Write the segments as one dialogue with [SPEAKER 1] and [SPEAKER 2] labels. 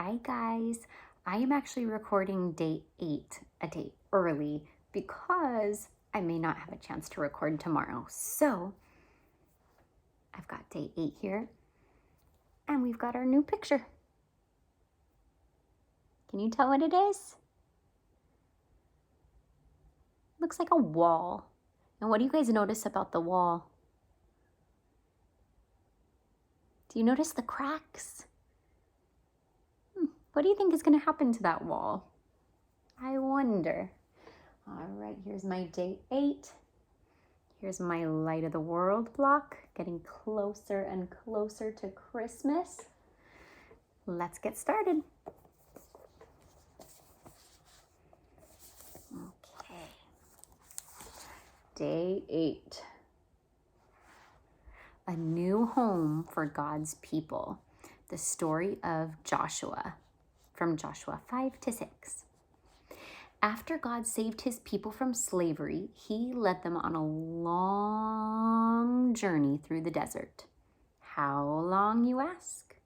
[SPEAKER 1] Hi guys, I am actually recording day 8 a day early because I may not have a chance to record tomorrow. So I've got day 8 here and we've got our new picture. Can you tell what it is? Looks like a wall. And what do you guys notice about the wall? Do you notice the cracks? What do you think is going to happen to that wall? I wonder. All right, here's my day 8. Here's my light of the world block, getting closer and closer to Christmas. Let's get started. Okay. Day 8. A new home for God's people. The story of Joshua, from Joshua 5-6. After God saved his people from slavery, he led them on a long journey through the desert. How long, you ask?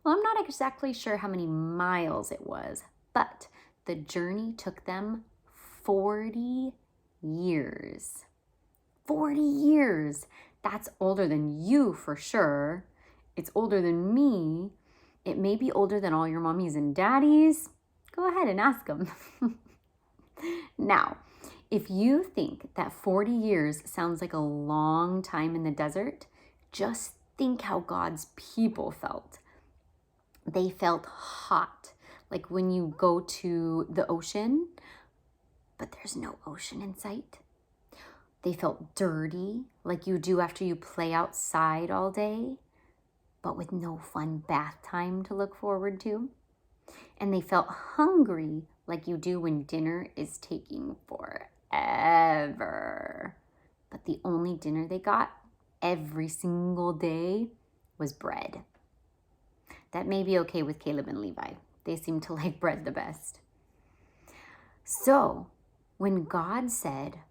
[SPEAKER 1] Well, I'm not exactly sure how many miles it was, but the journey took them 40 years. 40 years! That's older than you for sure. It's older than me. It may be older than all your mommies and daddies. Go ahead and ask them. Now, if you think that 40 years sounds like a long time in the desert, just think how God's people felt. They felt hot, like when you go to the ocean, but there's no ocean in sight. They felt dirty, like you do after you play outside all day, but with no fun bath time to look forward to. And they felt hungry, like you do when dinner is taking forever. But the only dinner they got every single day was bread. That may be okay with Caleb and Levi. They seem to like bread the best. So when God said,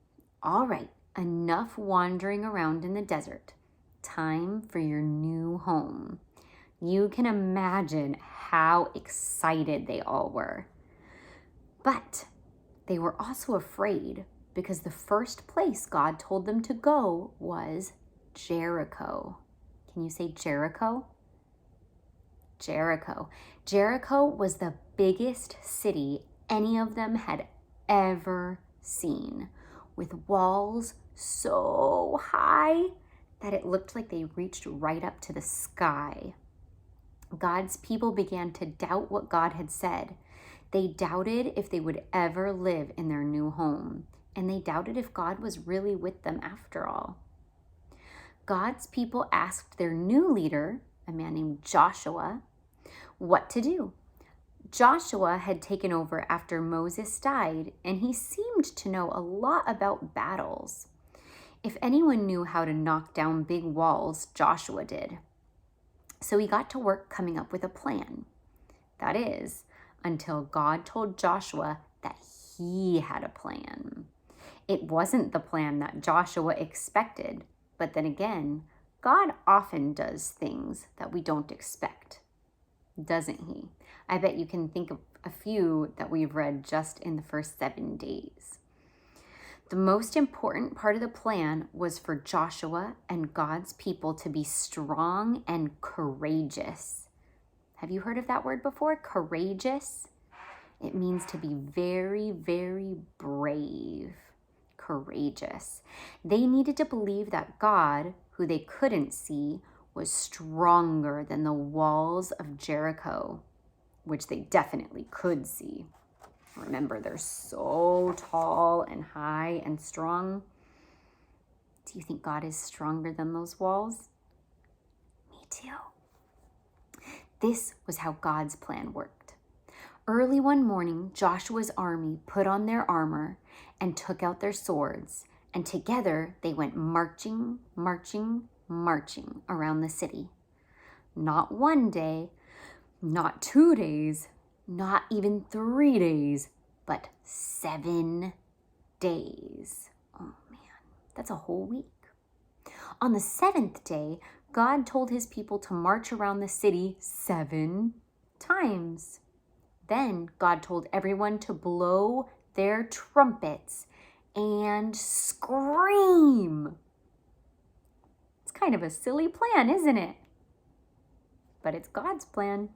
[SPEAKER 1] all right, enough wandering around in the desert, time for your new home, you can imagine how excited they all were. But they were also afraid because the first place God told them to go was Jericho. Can you say Jericho? Jericho. Jericho was the biggest city any of them had ever seen, with walls so high that it looked like they reached right up to the sky. God's people began to doubt what God had said. They doubted if they would ever live in their new home, and they doubted if God was really with them after all. God's people asked their new leader, a man named Joshua, what to do. Joshua had taken over after Moses died, and he seemed to know a lot about battles. If anyone knew how to knock down big walls, Joshua did. So he got to work coming up with a plan. That is, until God told Joshua that he had a plan. It wasn't the plan that Joshua expected, but then again, God often does things that we don't expect, doesn't he? I bet you can think of a few that we've read just in the first 7 days. The most important part of the plan was for Joshua and God's people to be strong and courageous. Have you heard of that word before? Courageous? It means to be very, very brave. Courageous. They needed to believe that God, who they couldn't see, was stronger than the walls of Jericho, which they definitely could see. Remember, they're so tall and high and strong. Do you think God is stronger than those walls? Me too. This was how God's plan worked. Early one morning, Joshua's army put on their armor and took out their swords, and together they went marching, marching, marching around the city. Not 1 day, not 2 days, not even 3 days, but 7 days. Oh man, that's a whole week. On the 7th day, God told his people to march around the city 7 times. Then God told everyone to blow their trumpets and scream. It's kind of a silly plan, isn't it? But it's God's plan.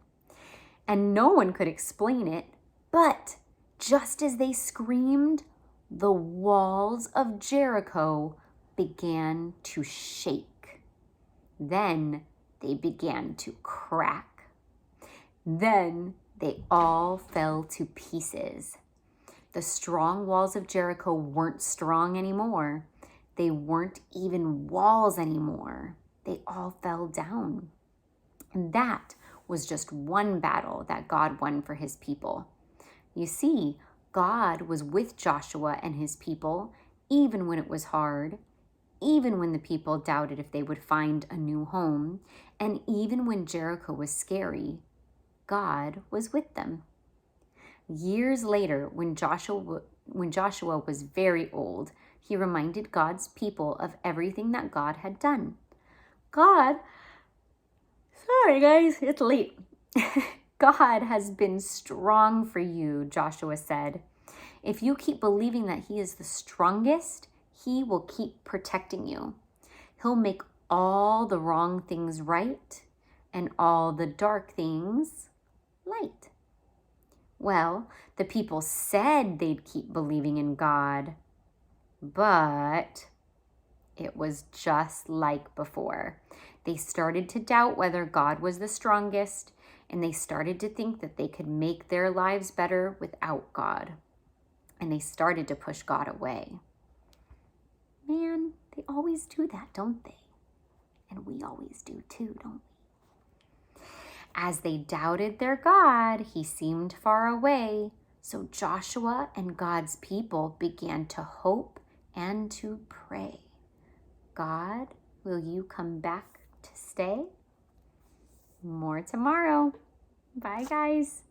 [SPEAKER 1] And no one could explain it. But just as they screamed, the walls of Jericho began to shake. Then they began to crack. Then they all fell to pieces. The strong walls of Jericho weren't strong anymore. They weren't even walls anymore. They all fell down. And that was just one battle that God won for his people. You see, God was with Joshua and his people, even when it was hard, even when the people doubted if they would find a new home, and even when Jericho was scary, God was with them. Years later, when Joshua was very old, he reminded God's people of everything that God had done. Sorry guys, it's late. God has been strong for you, Joshua said. If you keep believing that he is the strongest, he will keep protecting you. He'll make all the wrong things right and all the dark things light. Well, the people said they'd keep believing in God, but it was just like before. They started to doubt whether God was the strongest, and they started to think that they could make their lives better without God. And they started to push God away. Man, they always do that, don't they? And we always do too, don't we? As they doubted their God, he seemed far away. So Joshua and God's people began to hope and to pray. God, will you come back to stay? More tomorrow. Bye, guys.